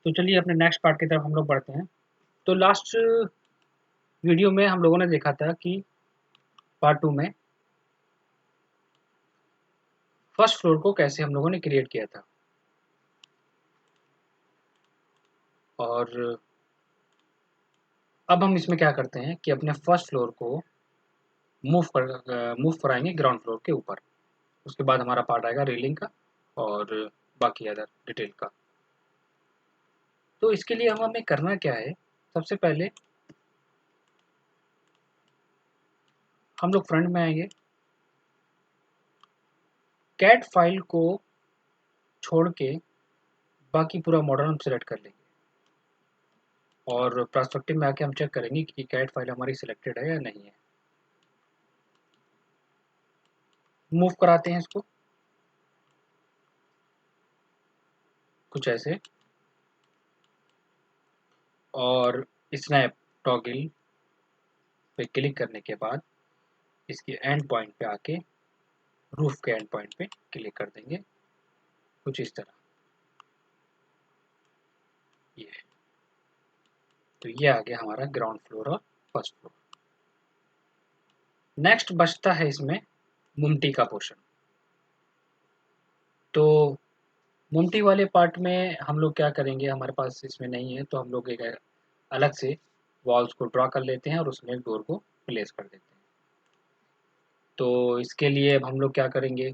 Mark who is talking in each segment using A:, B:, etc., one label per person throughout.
A: तो चलिए अपने नेक्स्ट पार्ट की तरफ हम लोग बढ़ते हैं। तो लास्ट वीडियो में हम लोगों ने देखा था कि पार्ट 2 में फर्स्ट फ्लोर को कैसे हम लोगों ने क्रिएट किया था। और अब हम इसमें क्या करते हैं कि अपने फर्स्ट फ्लोर को मूव कराएंगे ग्राउंड फ्लोर के ऊपर। उसके बाद हमारा पार्ट आएगा रेलिंग का और बाकी अदर डिटेल का। तो इसके लिए हमें करना क्या है, सबसे पहले हम लोग फ्रंट में आएंगे, कैट फाइल को छोड़ के बाकी पूरा मॉडल हम सिलेक्ट कर लेंगे और पर्सपेक्टिव में आके हम चेक करेंगे कि कैट फाइल हमारी सिलेक्टेड है या नहीं है। मूव कराते हैं इसको कुछ ऐसे और स्नैप टॉगल पे क्लिक करने के बाद इसके एंड पॉइंट पे आके रूफ के एंड पॉइंट पे क्लिक कर देंगे कुछ इस तरह। ये तो ये आ गया हमारा ग्राउंड फ्लोर और फर्स्ट फ्लोर। नेक्स्ट बचता है इसमें मुमटी का पोर्शन। तो मुमटी वाले पार्ट में हम लोग क्या करेंगे, हमारे पास इसमें नहीं है तो हम लोग एक अलग से वॉल्स को ड्रा कर लेते हैं और उसमें एक डोर को प्लेस कर देते हैं। तो इसके लिए अब हम लोग क्या करेंगे,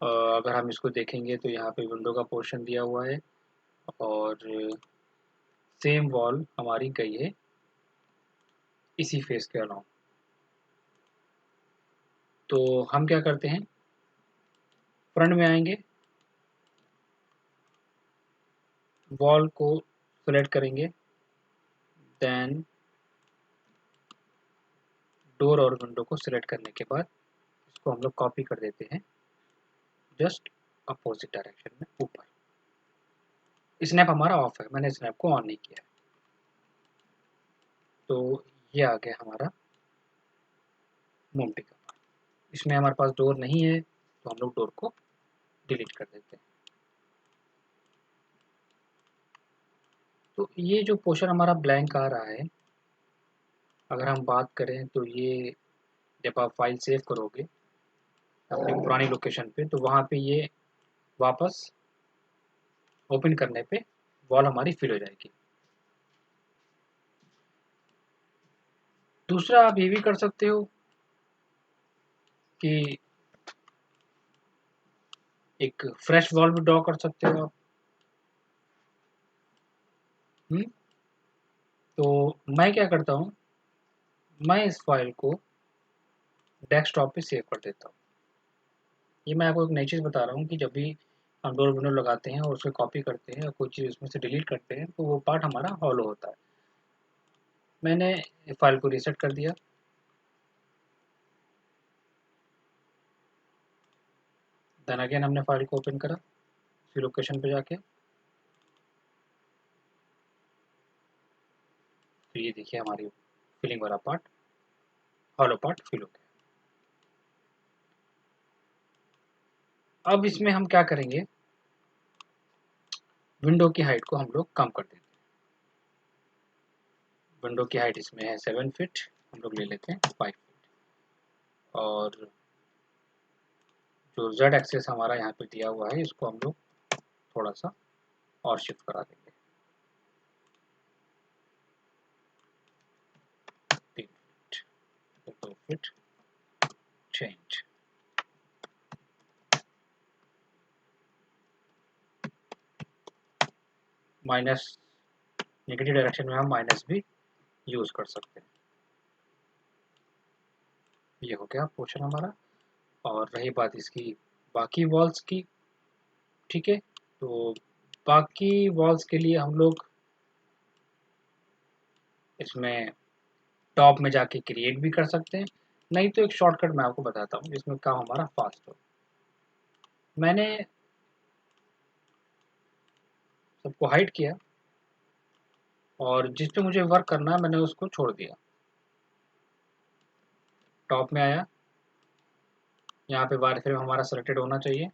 A: अगर हम इसको देखेंगे तो यहाँ पे विंडो का पोर्शन दिया हुआ है और सेम वॉल हमारी गई है इसी फेस के अलावा। तो हम क्या करते हैं, फ्रंट में आएंगे, वॉल को सेलेक्ट करेंगे, देन डोर और विंडो को सिलेक्ट करने के बाद इसको हम लोग कॉपी कर देते हैं जस्ट अपोजिट डायरेक्शन में ऊपर। स्नैप हमारा ऑफ है, मैंने स्नैप को ऑन नहीं किया है। तो ये आ गया हमारा मुमटी का पार्ट। इसमें हमारे पास डोर नहीं है तो हम लोग डोर को डिलीट कर देते हैं। तो ये जो पोर्शन हमारा ब्लैंक आ रहा है, अगर हम बात करें तो ये जब आप फाइल सेव करोगे अपनी पुरानी लोकेशन पे तो वहाँ पे ये वापस ओपन करने पे वॉल हमारी फिल हो जाएगी। दूसरा आप ये भी कर सकते हो कि एक फ्रेश वॉल भी ड्रॉ कर सकते हो आप। हम्म, तो मैं क्या करता हूँ, मैं इस फाइल को डेस्कटॉप पे सेव कर देता हूँ। ये मैं आपको एक नई चीज़ बता रहा हूँ कि जब भी हम डोर विंडो लगाते हैं और उसे कॉपी करते हैं और कोई चीज़ उसमें से डिलीट करते हैं तो वो पार्ट हमारा हॉलो होता है। मैंने फाइल को रीसेट कर दिया, देन अगेन हमने फाइल को ओपन करा फिर लोकेशन पे जाके, तो ये देखिए हमारी फिलिंग वाला पार्ट, हॉलो पार्ट फिल हो गया। अब इसमें हम क्या करेंगे, विंडो की हाइट को हम लोग कम कर देते हैं। विंडो की हाइट इसमें है 7 फीट, हम लोग ले लेते हैं 5 फीट और जो जेड एक्सेस हमारा यहाँ पे दिया हुआ है इसको हम लोग थोड़ा सा और शिफ्ट करा देंगे 3 feet, 2 feet change. Minus negative direction में हम माइनस भी यूज़ कर सकते हैं। ये हो गया पोर्शन हमारा। और रही बात इसकी बाकी वॉल्स की, ठीक है, तो बाकी वॉल्स के लिए हम लोग इसमें टॉप में जाके क्रिएट भी कर सकते हैं, नहीं तो एक शॉर्टकट मैं आपको बताता हूँ जिसमें काम हमारा फास्ट हो। मैंने सबको हाइड किया और जिस पे मुझे वर्क करना है मैंने उसको छोड़ दिया। टॉप में आया, यहाँ पे वायर फ्रेम हमारा सेलेक्टेड होना चाहिए।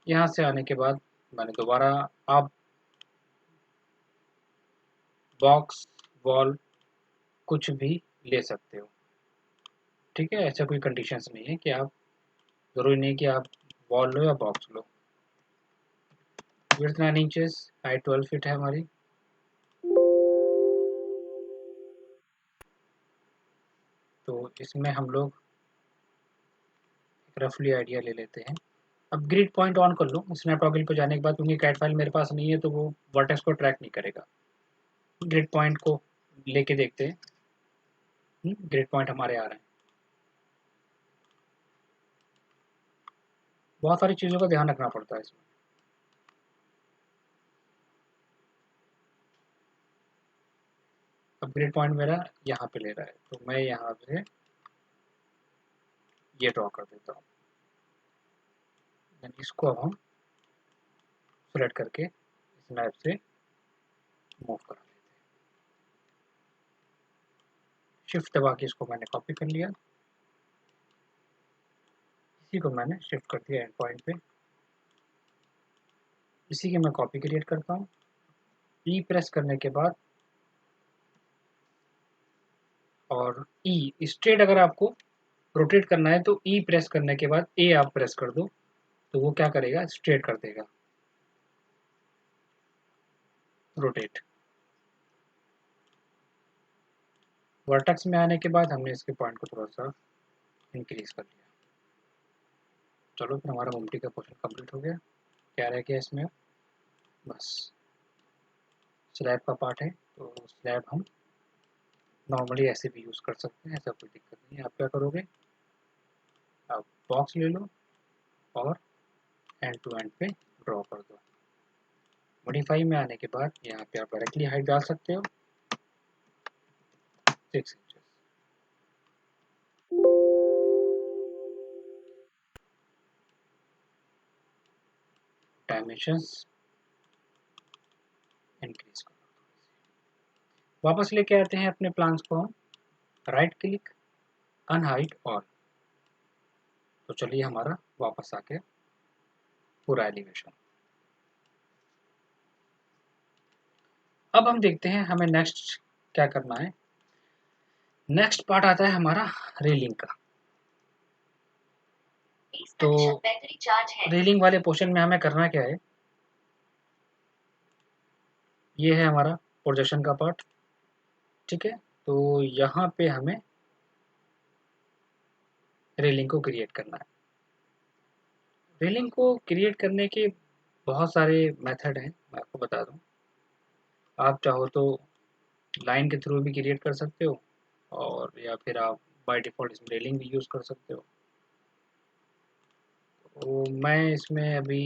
A: यहाँ से आने के बाद मैंने दोबारा आप बॉक्स वॉल कुछ भी ले सकते हो, ठीक है। ऐसा कोई कंडीशंस नहीं है कि आप, ज़रूरी नहीं कि आप वॉल लो या बॉक्स लो। विड्थ 9 इंचेस, हाइट 12 फीट है हमारी। तो इसमें हम लोग एक रफली आइडिया ले लेते हैं। अब ग्रिड पॉइंट ऑन कर लो स्नैप टॉगल पे जाने के बाद, क्योंकि कैट फाइल मेरे पास नहीं है तो वो वर्टेक्स को ट्रैक नहीं करेगा। ग्रिड पॉइंट को लेके देखते हैं। ग्रिड पॉइंट हमारे आ रहे हैं। बहुत सारी चीज़ों का ध्यान रखना पड़ता है इसमें। अब ग्रिड पॉइंट मेरा यहाँ पे ले रहा है, तो मैं यहाँ से ये ड्रॉ कर देता हूँ। इसको अब हम सेलेक्ट करके स्नैप से मूव करा लेते हैं। शिफ्ट दबा के इसको मैंने कॉपी कर लिया, इसी को मैंने शिफ्ट कर दिया एंड पॉइंट पे। इसी की मैं कॉपी क्रिएट करता हूँ। ई प्रेस करने के बाद और ई स्ट्रेट, अगर आपको रोटेट करना है तो ई प्रेस करने के बाद ए आप प्रेस कर दो, तो वो क्या करेगा, स्ट्रेट कर देगा, रोटेट। वर्टेक्स में आने के बाद हमने इसके पॉइंट को थोड़ा सा इंक्रीज कर लिया। चलो फिर हमारा मल्टी का पोर्शन कंप्लीट हो गया। क्या रह गया इसमें, बस स्लैब का पार्ट है, तो स्लैब हम नॉर्मली ऐसे भी यूज़ कर सकते हैं, ऐसा कोई दिक्कत नहीं है। आप क्या करोगे, आप बॉक्स ले लो और एंड टू एंड पे ड्रॉ कर दो। मॉडिफाई में आने के बाद यहाँ पे आप डायरेक्टली हाइट डाल सकते हो 6 इंचेस। डायमेंशंस इंक्रीज करो। वापस लेके आते हैं अपने प्लान्स को हम, राइट क्लिक, अनहाइट ऑल। तो चलिए हमारा वापस आके पूरा एलिवेशन। अब हम देखते हैं हमें नेक्स्ट क्या करना है। नेक्स्ट पार्ट आता है हमारा रेलिंग का। तो रेलिंग वाले पोर्शन में हमें करना क्या है, ये है हमारा प्रोजेक्शन का पार्ट, ठीक है। तो यहाँ पे हमें रेलिंग को क्रिएट करना है। रेलिंग को क्रिएट करने के बहुत सारे मेथड हैं, मैं आपको बता दूं। आप चाहो तो लाइन के थ्रू भी क्रिएट कर सकते हो, और या फिर आप बाय डिफ़ॉल्ट इसमें रेलिंग भी यूज़ कर सकते हो। तो मैं इसमें अभी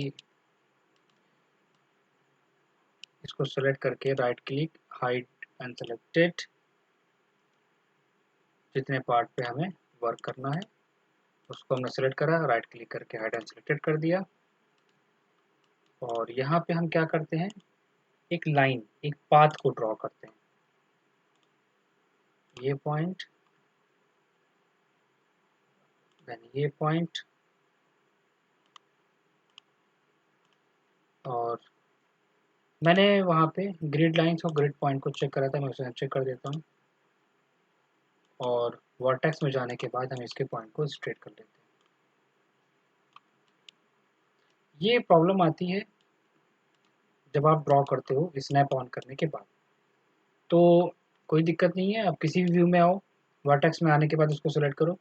A: इसको सेलेक्ट करके राइट क्लिक, हाइड अनसेलेक्टेड, जितने पार्ट पे हमें वर्क करना है उसको हमने सेलेक्ट करा, राइट क्लिक करके हाइड अनसेलेक्टेड कर दिया। और यहाँ पे हम क्या करते हैं, एक लाइन, एक पाथ को ड्रॉ करते हैं। ये पॉइंट, देन ये पॉइंट, और मैंने वहाँ पे ग्रिड लाइंस और ग्रिड पॉइंट को चेक करा था, मैं उसे चेक कर देता हूँ। और वर्टेक्स में जाने के बाद हम इसके पॉइंट को स्ट्रेट कर लेते हैं। ये प्रॉब्लम आती है जब आप ड्रॉ करते हो स्नैप ऑन करने के बाद। तो कोई दिक्कत नहीं है, आप किसी भी व्यू में आओ, वर्टेक्स में आने के बाद उसको सेलेक्ट करो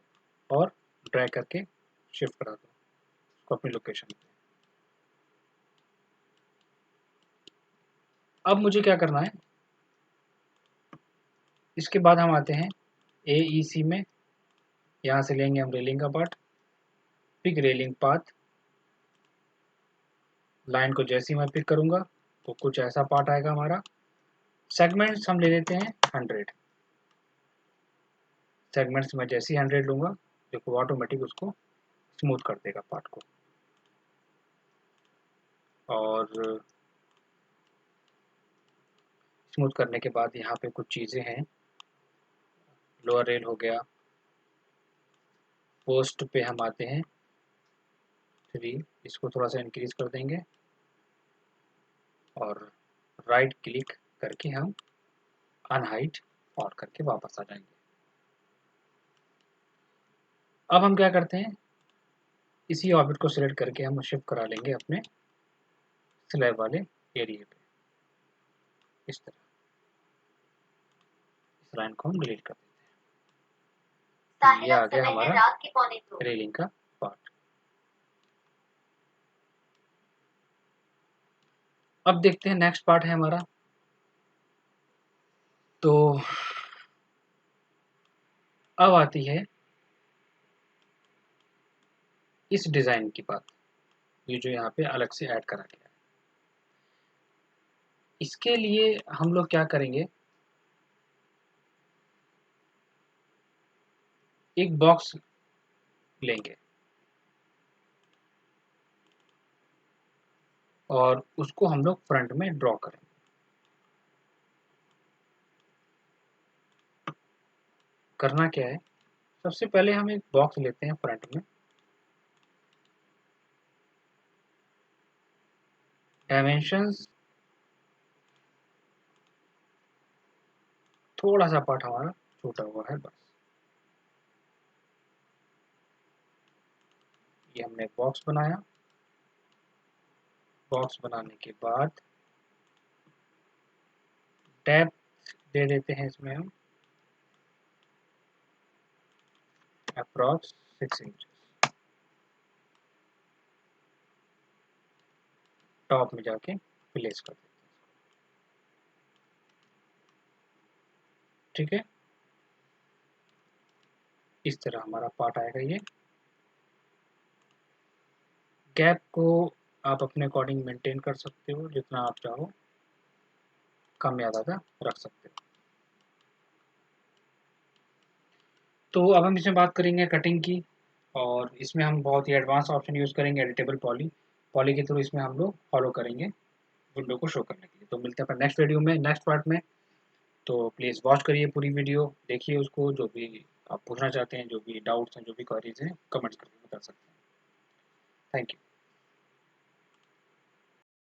A: और ड्रैग करके शिफ्ट करा दो उसको अपनी लोकेशन पे। अब मुझे क्या करना है, इसके बाद हम आते हैं AEC में। यहाँ से लेंगे हम रेलिंग का part, pick railing path. Line को जैसे ही मैं पिक करूँगा तो कुछ ऐसा पार्ट आएगा हमारा। सेगमेंट्स हम ले लेते हैं 100। सेगमेंट्स में जैसे ही 100 लूँगा देखो ऑटोमेटिक उसको स्मूथ कर देगा पार्ट को। और स्मूथ करने के बाद यहाँ पे कुछ चीज़ें हैं, लोअर रेल हो गया, पोस्ट पे हम आते हैं 3, इसको थोड़ा सा इंक्रीज कर देंगे। और राइट क्लिक करके हम अनहाइड और करके वापस आ जाएंगे। अब हम क्या करते हैं, इसी ऑब्जेक्ट को सिलेक्ट करके हम शिफ्ट करा लेंगे अपने स्लैब वाले एरिया पे। इस तरह इस लाइन को हम डिलीट कर देते हैं। ये आ गया हमारा रेलिंग का पार्ट। अब देखते हैं नेक्स्ट पार्ट है हमारा। तो अब आती है इस डिज़ाइन की बात, ये जो यहाँ पे अलग से ऐड करा गया है। इसके लिए हम लोग क्या करेंगे, एक बॉक्स लेंगे और उसको हम लोग फ्रंट में ड्रॉ करेंगे। करना क्या है, सबसे पहले हम एक बॉक्स लेते हैं फ्रंट में, डायमेंशंस थोड़ा सा पार्ट हमारा छूटा हुआ है बस। ये हमने बॉक्स बनाया, बॉक्स बनाने के बाद डेप्थ दे देते हैं इसमें हम अप्रॉक्स 6 इंच। टॉप में जाके प्लेस कर देते हैं, ठीक है। इस तरह हमारा पार्ट आएगा। ये गैप को आप अपने अकॉर्डिंग मेंटेन कर सकते हो, जितना आप चाहो कम या ज़्यादा रख सकते हो। तो अब हम इसमें बात करेंगे कटिंग की, और इसमें हम बहुत ही एडवांस ऑप्शन यूज़ करेंगे, एडिटेबल पॉली। पॉली के थ्रू इसमें हम लोग फॉलो करेंगे विंडो को शो करने के लिए। तो मिलते हैं अपने नेक्स्ट वीडियो में, नेक्स्ट पार्ट में। तो प्लीज़ वॉच करिए पूरी वीडियो, देखिए उसको, जो भी आप पूछना चाहते हैं, जो भी डाउट्स हैं, जो भी क्वेरीज हैं, कमेंट्स करके बता सकते हैं। Thank you.